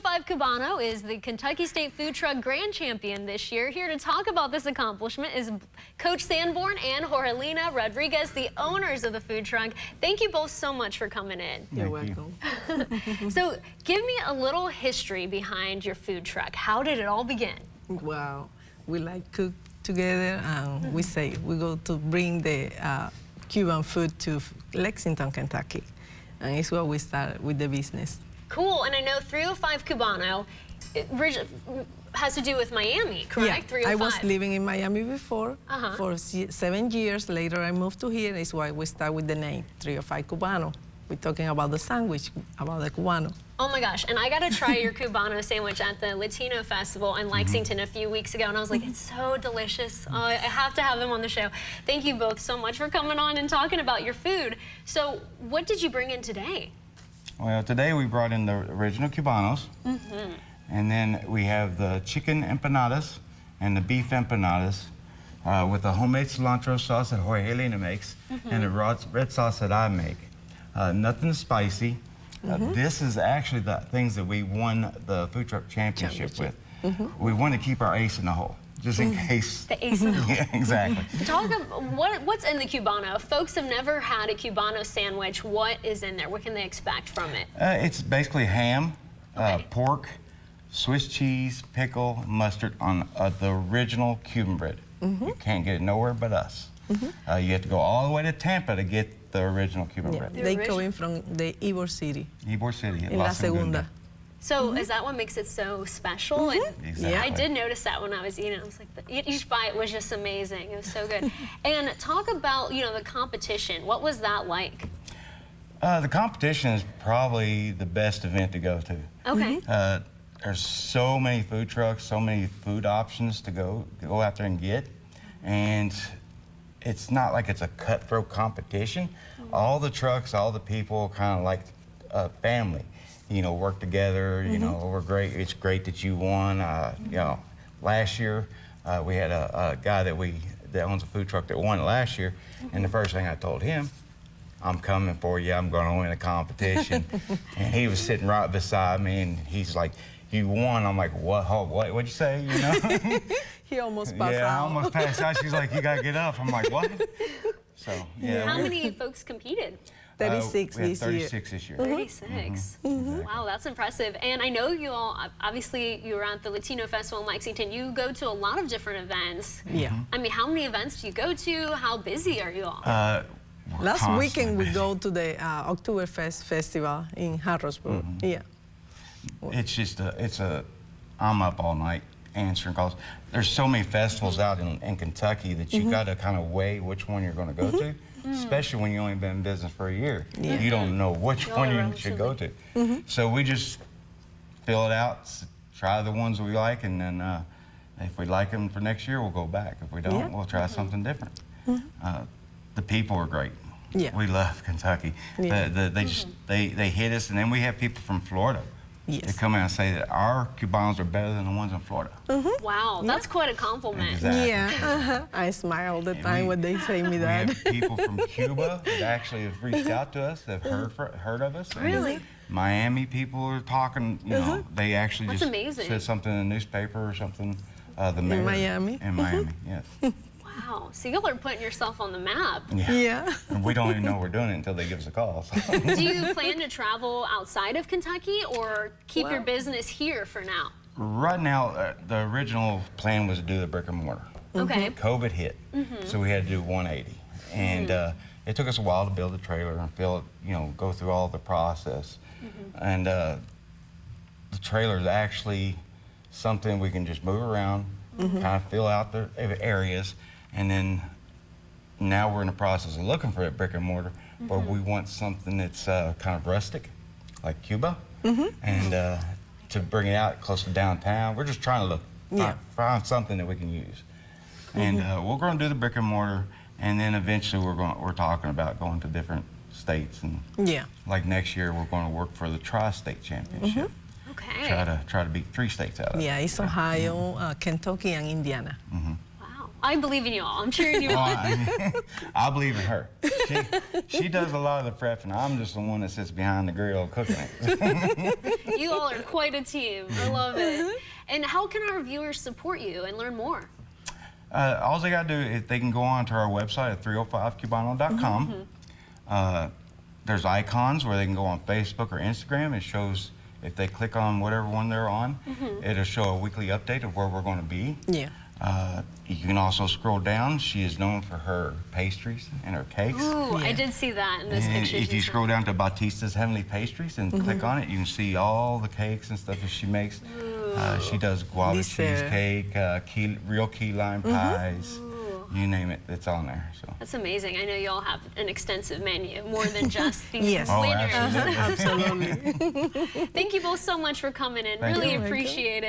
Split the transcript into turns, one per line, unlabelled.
5 Cubano is the Kentucky State Food Truck Grand Champion this year. Here to talk about this accomplishment is Coach Sanborn and Jorgelina Rodriguez, the owners of the food truck. Thank you both so much for coming in.
You're welcome.
So give me a little history behind your food truck. How did it all begin?
Well, we like cook together, and we say we go to bring the Cuban food to Lexington, Kentucky. And it's where we started with the business.
Cool, and I know 305 Cubano has to do with Miami, correct?
Yeah,
305.
I was living in Miami before for 7 years. Later, I moved to here. That's why we start with the name 305 Cubano. We're talking about the sandwich, about the Cubano.
Oh my gosh, and I got to try your Cubano sandwich at the Latino Festival in Lexington a few weeks ago, and I was like, it's so delicious. Oh, I have to have them on the show. Thank you both so much for coming on and talking about your food. So what did you bring in today?
Well, today we brought in the original Cubanos, and then we have the chicken empanadas and the beef empanadas with the homemade cilantro sauce that Jorgelina makes and the red sauce that I make. Nothing spicy. This is actually the things that we won the food truck championship with. We want to keep our ace in the hole, just in case.
The ace in the hole.
Yeah, exactly.
Talk about what's in the Cubano. If folks have never had a Cubano sandwich, what is in there? What can they expect from it?
It's basically ham, pork, Swiss cheese, pickle, mustard on the original Cuban bread. You can't get it nowhere but us. You have to go all the way to Tampa to get the original Cuban bread.
They coming from the Ybor City.
Ybor City.
In La Segunda.
So is that what makes it so special? And
Exactly.
I did notice that when I was eating. I was like, each bite was just amazing. It was so good. And talk about, the competition. What was that like?
The competition is probably the best event to go to.
Okay.
There's so many food trucks, so many food options to go out there and get, and it's not like it's a cutthroat competition. All the trucks, all the people, kind of like a family. Work together. We're great. It's great that you won. Last year we had a guy that owns a food truck that won last year, and the first thing I told him, I'm coming for you. I'm going to win a competition. And he was sitting right beside me, and he's like, "You won." I'm like, "What? What'd you say?"
He almost passed out.
Yeah, I almost passed out. She's like, "You got to get up." I'm like, "What?" So yeah.
How many folks competed?
36
we had
this
36 this year.
36. Wow, that's impressive. And I know you all, obviously you were at the Latino Festival in Lexington. You go to a lot of different events.
Yeah.
I mean, how many events do you go to? How busy are you all?
Last weekend we go to the Oktoberfest festival in Harrisburg. Yeah.
It's just I'm up all night answering calls. There's so many festivals out in Kentucky that you got to kind of weigh which one you're going to go to, especially when you only been in business for a year.
Yeah.
You don't know which one you should go to. So we just fill it out, try the ones we like, and then if we like them for next year, we'll go back. If we don't, we'll try something different. The people are great.
Yeah.
We love Kentucky.
Yeah.
They hit us, and then we have people from Florida.
Yes.
They come in and say that our Cubanos are better than the ones in Florida.
Wow, that's quite a compliment.
Exactly.
Yeah. I smile all the time when they say me that.
We have people from Cuba that actually have reached out to us, that have heard of us.
Really?
Miami people are talking, they actually
That's
just
amazing.
said something in the newspaper or something. The mayor
Miami?
In Miami, yes.
Wow, so y'all are putting yourself on the map.
Yeah.
And we don't even know we're doing it until they give us a call. So.
Do you plan to travel outside of Kentucky or keep your business here for now?
Right now, the original plan was to do the brick and mortar.
Okay.
COVID hit, so we had to do 180. And it took us a while to build a trailer and fill it, go through all the process. And the trailer is actually something we can just move around, kind of fill out the areas, and then now we're in the process of looking for a brick and mortar, but we want something that's kind of rustic, like Cuba, and to bring it out close to downtown. We're just trying to find something that we can use. And we're going to do the brick and mortar, and then eventually we're talking about going to different states, and like next year we're going to work for the Tri-State Championship.
Okay.
Try to beat 3 states out of it.
Yeah, it's Ohio, Kentucky, and Indiana.
Wow. I believe in you all. I'm cheering you on.
I believe in her. She does a lot of the prep, and I'm just the one that sits behind the grill cooking it.
You all are quite a team. I love it. And how can our viewers support you and learn more?
All they got to do is they can go on to our website at 305cubano.com. There's icons where they can go on Facebook or Instagram. It shows, if they click on whatever one they're on, it'll show a weekly update of where we're going to be.
Yeah.
You can also scroll down. She is known for her pastries and her cakes.
Ooh,
Yeah.
I did see that in those
And
pictures.
if you scroll down to Batista's Heavenly Pastries and click on it, you can see all the cakes and stuff that she makes. She does guava cheesecake, real key lime pies. You name it, it's on there. So.
That's amazing. I know you all have an extensive menu, more than just these
Yes.
Oh,
winners.
absolutely.
Absolutely.
Thank you both so much for coming in.
Thank
Really
you.
appreciate it.